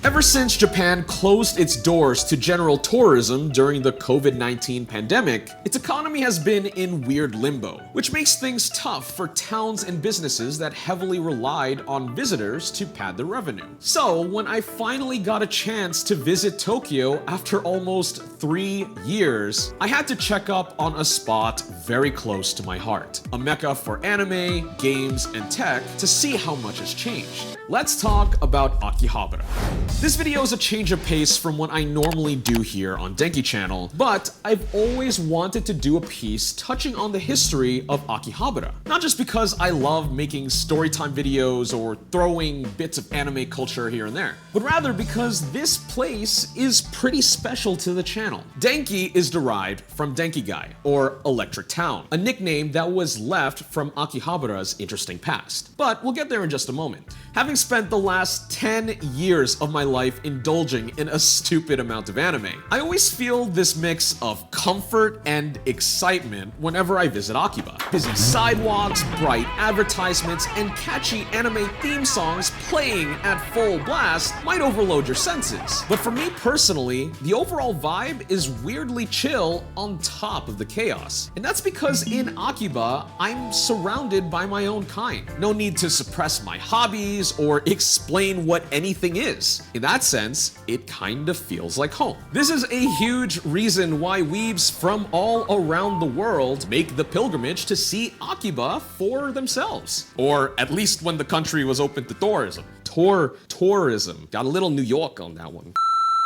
Ever since Japan closed its doors to general tourism during the COVID-19 pandemic, its economy has been in weird limbo, which makes things tough for towns and businesses that heavily relied on visitors to pad their revenue. So, when I finally got a chance to visit Tokyo after almost 3 years, I had to check up on a spot very close to my heart. A mecca for anime, games, and tech to see how much has changed. Let's talk about Akihabara. This video is a change of pace from what I normally do here on Denki channel, but I've always wanted to do a piece touching on the history of Akihabara. Not just because I love making storytime videos or throwing bits of anime culture here and there, but rather because this place is pretty special to the channel. Denki is derived from DENKI-gai, or Electric Town, a nickname that was left from Akihabara's interesting past. But we'll get there in just a moment. Having spent the last 10 years of my life indulging in a stupid amount of anime, I always feel this mix of comfort and excitement whenever I visit Akiba. Busy sidewalks, bright advertisements, and catchy anime theme songs playing at full blast might overload your senses. But for me personally, the overall vibe is weirdly chill on top of the chaos. And that's because in Akiba, I'm surrounded by my own kind. No need to suppress my hobbies or explain what anything is. In that sense, it kind of feels like home. This is a huge reason why weebs from all around the world make the pilgrimage to see Akiba for themselves. Or at least when the country was open to tourism. Tourism. Got a little New York on that one.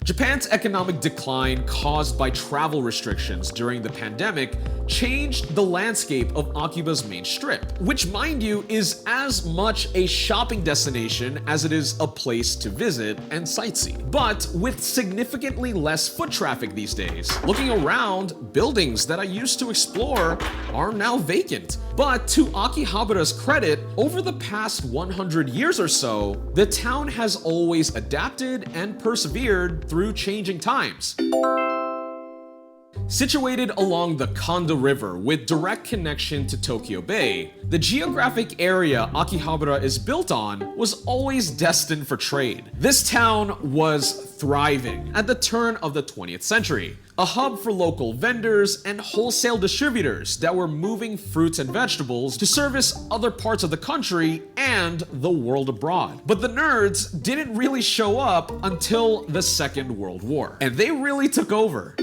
Japan's economic decline caused by travel restrictions during the pandemic changed the landscape of Akiba's main strip, which, mind you, is as much a shopping destination as it is a place to visit and sightsee, but with significantly less foot traffic these days. Looking around, buildings that I used to explore are now vacant. But to Akihabara's credit, over the past 100 years or so, the town has always adapted and persevered through changing times. Situated along the Kanda River with direct connection to Tokyo Bay, the geographic area Akihabara is built on was always destined for trade. This town was thriving at the turn of the 20th century, a hub for local vendors and wholesale distributors that were moving fruits and vegetables to service other parts of the country and the world abroad. But the nerds didn't really show up until the Second World War, and they really took over.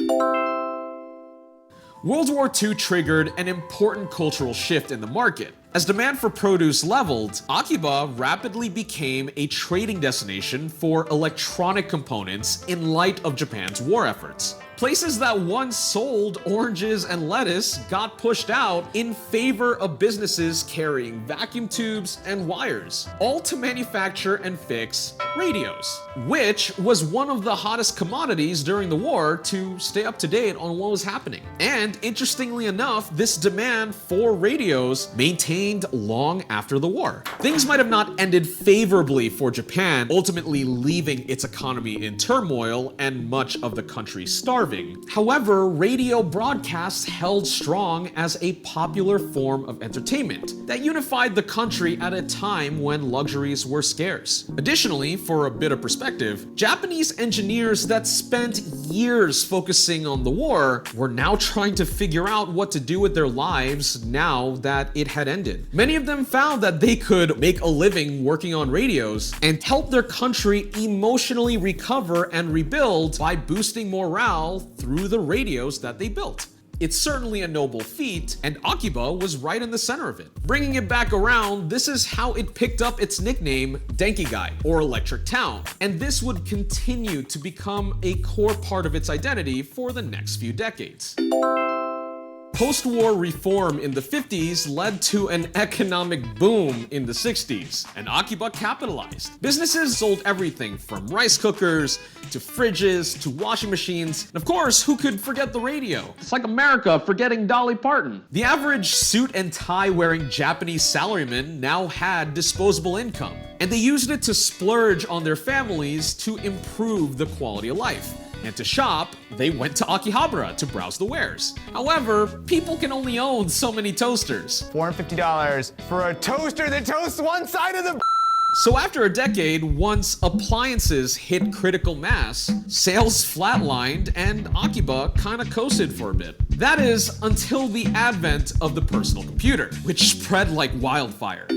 World War II triggered an important cultural shift in the market. As demand for produce leveled, Akiba rapidly became a trading destination for electronic components in light of Japan's war efforts. Places that once sold oranges and lettuce got pushed out in favor of businesses carrying vacuum tubes and wires, all to manufacture and fix radios, which was one of the hottest commodities during the war to stay up to date on what was happening. And interestingly enough, this demand for radios maintained long after the war. Things might have not ended favorably for Japan, ultimately leaving its economy in turmoil and much of the country starving. However, radio broadcasts held strong as a popular form of entertainment that unified the country at a time when luxuries were scarce. Additionally, for a bit of perspective, Japanese engineers that spent years focusing on the war were now trying to figure out what to do with their lives now that it had ended. Many of them found that they could make a living working on radios and help their country emotionally recover and rebuild by boosting morale through the radios that they built. It's certainly a noble feat, and Akiba was right in the center of it. Bringing it back around, this is how it picked up its nickname, DENKI-gai, or Electric Town, and this would continue to become a core part of its identity for the next few decades. Post-war reform in the 50s led to an economic boom in the 60s, and Akiba capitalized. Businesses sold everything from rice cookers to fridges to washing machines, and of course, who could forget the radio? It's like America forgetting Dolly Parton. The average suit and tie wearing Japanese salaryman now had disposable income, and they used it to splurge on their families to improve the quality of life. And to shop, they went to Akihabara to browse the wares. However, people can only own so many toasters. $450 for a toaster that toasts one side of the So after a decade, once appliances hit critical mass, sales flatlined and Akiba kinda coasted for a bit. That is, until the advent of the personal computer, which spread like wildfire.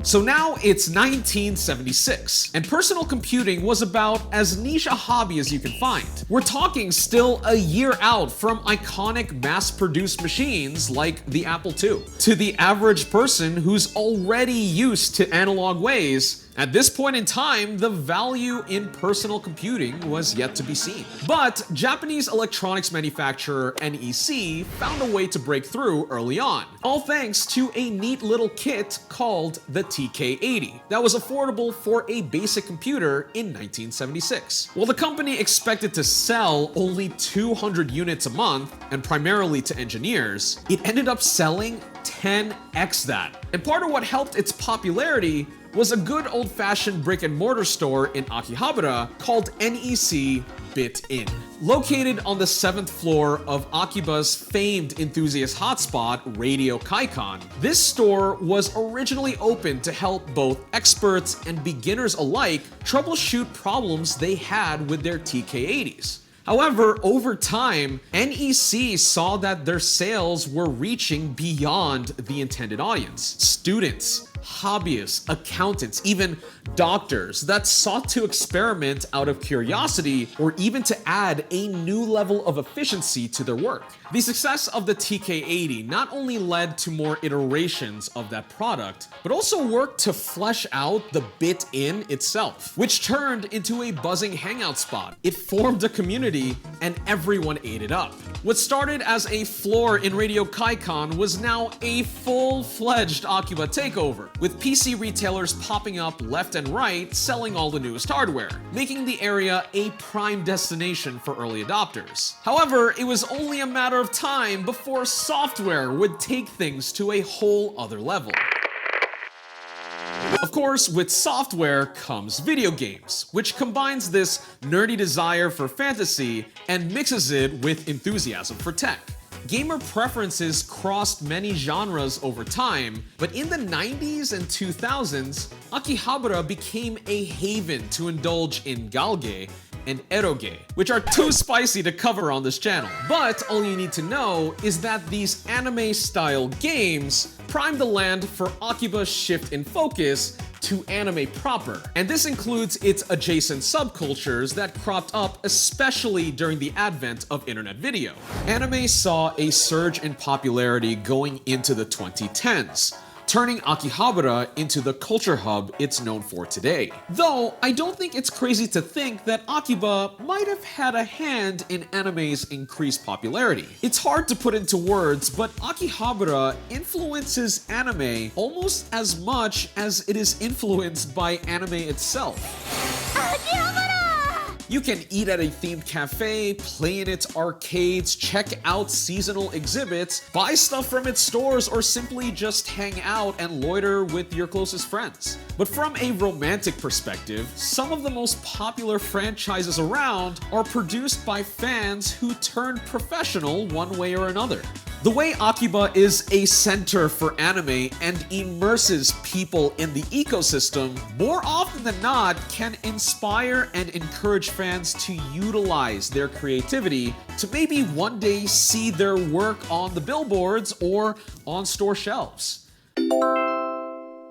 So now it's 1976, and personal computing was about as niche a hobby as you can find. We're talking still a year out from iconic mass-produced machines like the Apple II. To the average person who's already used to analog ways, at this point in time, the value in personal computing was yet to be seen. But Japanese electronics manufacturer NEC found a way to break through early on, all thanks to a neat little kit called the TK-80 that was affordable for a basic computer in 1976. While the company expected to sell only 200 units a month, and primarily to engineers, it ended up selling 10x that. And part of what helped its popularity was a good old-fashioned brick-and-mortar store in Akihabara called NEC Bit-In. Located on the 7th floor of Akiba's famed enthusiast hotspot, Radio Kaikon, this store was originally open to help both experts and beginners alike troubleshoot problems they had with their TK-80s. However, over time, NEC saw that their sales were reaching beyond the intended audience. Students, hobbyists, accountants, even doctors that sought to experiment out of curiosity or even to add a new level of efficiency to their work. The success of the TK-80 not only led to more iterations of that product, but also worked to flesh out the Bit-In itself, which turned into a buzzing hangout spot. It formed a community and everyone ate it up. What started as a floor in Radio Kaikon was now a full-fledged Akiba takeover, with PC retailers popping up left and right selling all the newest hardware, making the area a prime destination for early adopters. However, it was only a matter of time before software would take things to a whole other level. Of course, with software comes video games, which combines this nerdy desire for fantasy and mixes it with enthusiasm for tech. Gamer preferences crossed many genres over time, but in the 90s and 2000s, Akihabara became a haven to indulge in galge and eroge, which are too spicy to cover on this channel. But all you need to know is that these anime-style games primed the land for Akiba's shift in focus to anime proper. And this includes its adjacent subcultures that cropped up especially during the advent of internet video. Anime saw a surge in popularity going into the 2010s, turning Akihabara into the culture hub it's known for today. Though, I don't think it's crazy to think that Akiba might have had a hand in anime's increased popularity. It's hard to put into words, but Akihabara influences anime almost as much as it is influenced by anime itself. Akihabara! You can eat at a themed cafe, play in its arcades, check out seasonal exhibits, buy stuff from its stores, or simply just hang out and loiter with your closest friends. But from a romantic perspective, some of the most popular franchises around are produced by fans who turned professional one way or another. The way Akiba is a center for anime and immerses people in the ecosystem, more often than not can inspire and encourage fans to utilize their creativity to maybe one day see their work on the billboards or on store shelves.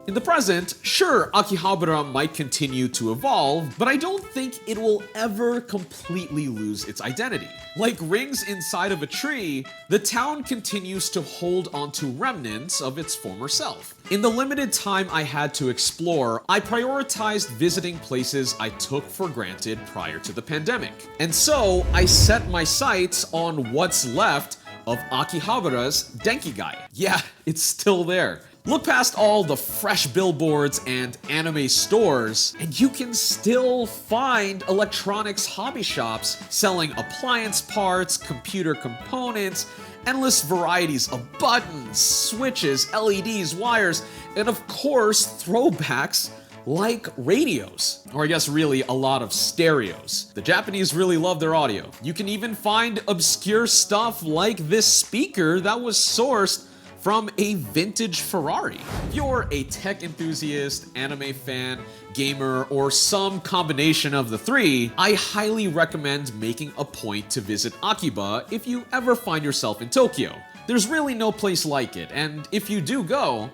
In the present, sure, Akihabara might continue to evolve, but I don't think it will ever completely lose its identity. Like rings inside of a tree, the town continues to hold onto remnants of its former self. In the limited time I had to explore, I prioritized visiting places I took for granted prior to the pandemic. And so, I set my sights on what's left of Akihabara's DENKI-gai. Yeah, it's still there. Look past all the fresh billboards and anime stores, and you can still find electronics hobby shops selling appliance parts, computer components, endless varieties of buttons, switches, LEDs, wires, and of course, throwbacks like radios, or I guess really a lot of stereos. The Japanese really love their audio. You can even find obscure stuff like this speaker that was sourced from a vintage Ferrari. If you're a tech enthusiast, anime fan, gamer, or some combination of the three, I highly recommend making a point to visit Akiba if you ever find yourself in Tokyo. There's really no place like it, and if you do go,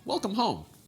welcome home.